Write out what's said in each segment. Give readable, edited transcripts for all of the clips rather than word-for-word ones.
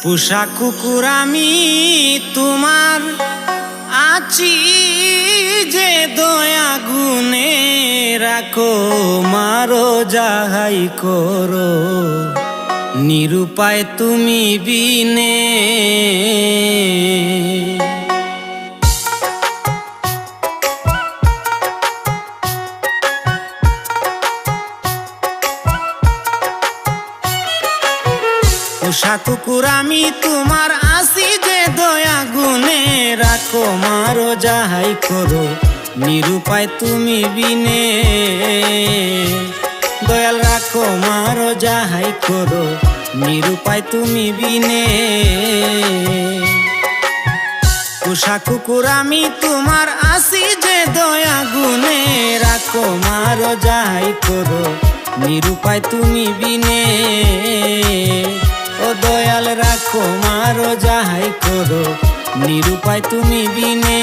পোষা কুকুর আমি তোমার আছি যে দয়া গুনে রাখো মারো যাহাই করো নিরুপায় তুমি বিনে। পোষা কুকুর আমি তোমার আসি যে দয়া গুনে রাখো মারো যাহাই করো নিরুপায় তুমি বিনে। দয়াল রাখো মারো যাহাই করো নিরুপায় তুমি বিনে। পোষা কুকুর আমি তোমার আসি যে দয়া গুনে রাখো মারো যাহাই করো নিরুপায় তুমি বিনে। ও দয়াল রাখো মারো যাহাই করো নিরুপায় তুমি বিনে।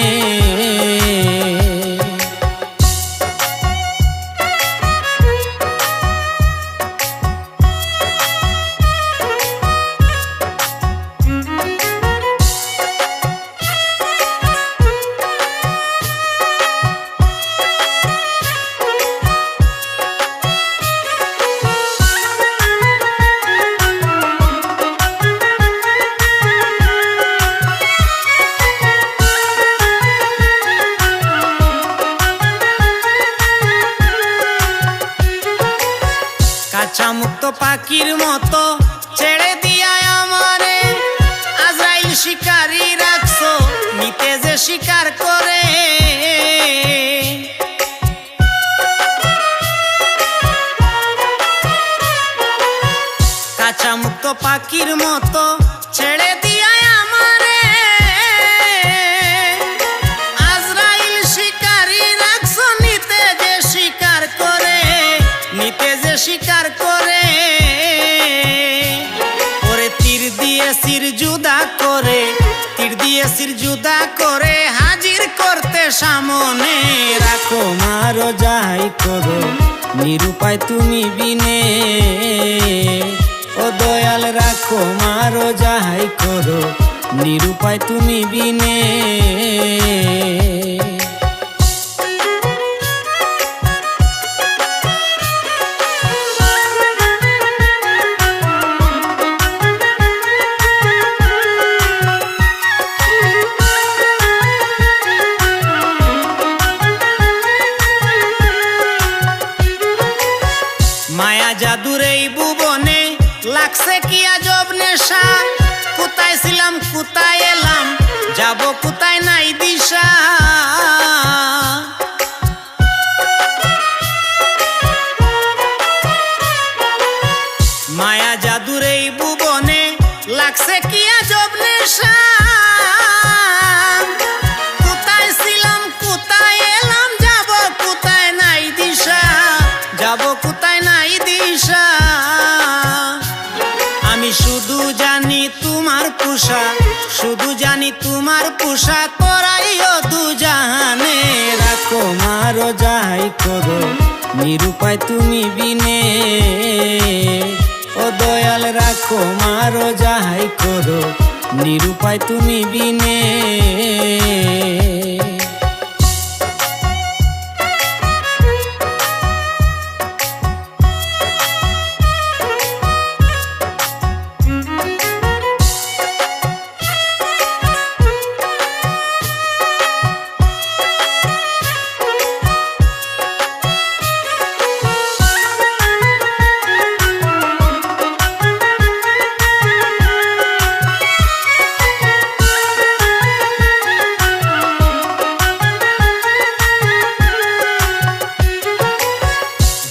কাঁচা মুক্ত পাখির মতো ছেড়ে দিয়া আমারে আজরাইল শিকারি রাখছো নিতে যে শিকার করে। কাঁচা মুক্ত পাখির মতো ছেড়ে দিয়া আমারে আজরাইল শিকারি রাখছো নিতে যে শিকার করে নিতে যে শিকার করে। ওরে তীর দিয়ে শির জুদা করে তীর দিয়ে শির জুদা করে হাজির করতে সামনে রাখো মারো যাহাই করো নিরুপায় তুমি বিনে। ও দয়াল রাখো মারো যাহাই করো নিরুপায় তুমি বিনে। মায়া জাদুর এই ভুবনে লাগছে কি আজব নেশা। কোথায় ছিলাম কোথায় এলাম যাব কোথায় নাই দিশা। মায়া জাদুর এই ভুবনে লাগছে কি আজব নেশা। কোথায় ছিলাম কোথায় এলাম যাব কোথায় নাই দিশা যাব কোথায় নাই দিশা। আমি শুধু জানি তোমার পোষা শুধু জানি তোমার পোষা করাইও দু জাহানে রাখো মারো যাহাই করো নিরুপায় তুমি বিনে। ও দয়াল রাখো মারো যাহাই করো নিরুপায় তুমি বিনে।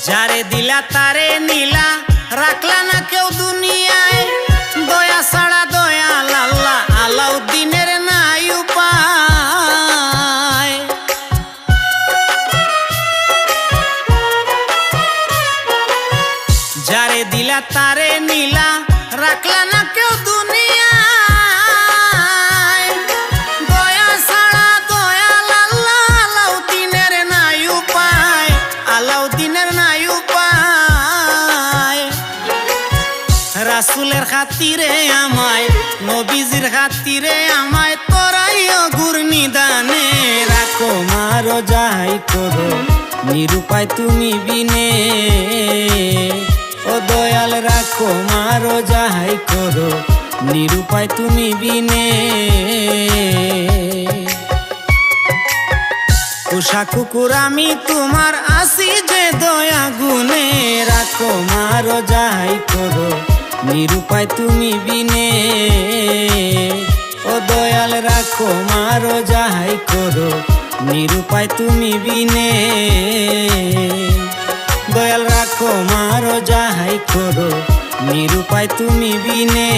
যারে দিলা তারে নীলা রাখলা না কেউ দুনিয়ায় দয়া ছাড়া দয়াল আল্লাহ আলাউদ্দিনের নাই উপায়। যারে দিলা তারে নীলা রাখলা না কেউ দুনিয়ায় দয়া ছাড়া দয়াল আল্লাহ আলাউদ্দিনের নাই উপায় আলাউদ্দিনের নাই উপায়। রাসূলের খাতিরে আমায়, নবীজির খাতিরে আমায় তোরাইও ঘূর্ণিদানে। রাখো মারো যাই করো নিরুপায় তুমি বিনে, ও দয়াল রাখো মারো যাই করো নিরুপায় তুমি বিনে। পোষা কুকুর আমি তোমার আসি যে দয়া গুনে, রাখো মারো যাই করো নিরুপায় তুমি বিনে, ও দয়াল রাখো মারো যাই করো নিরুপায় তুমি বিনে। দয়াল রাখো মারো যাই করো নিরুপায় তুমি বিনে।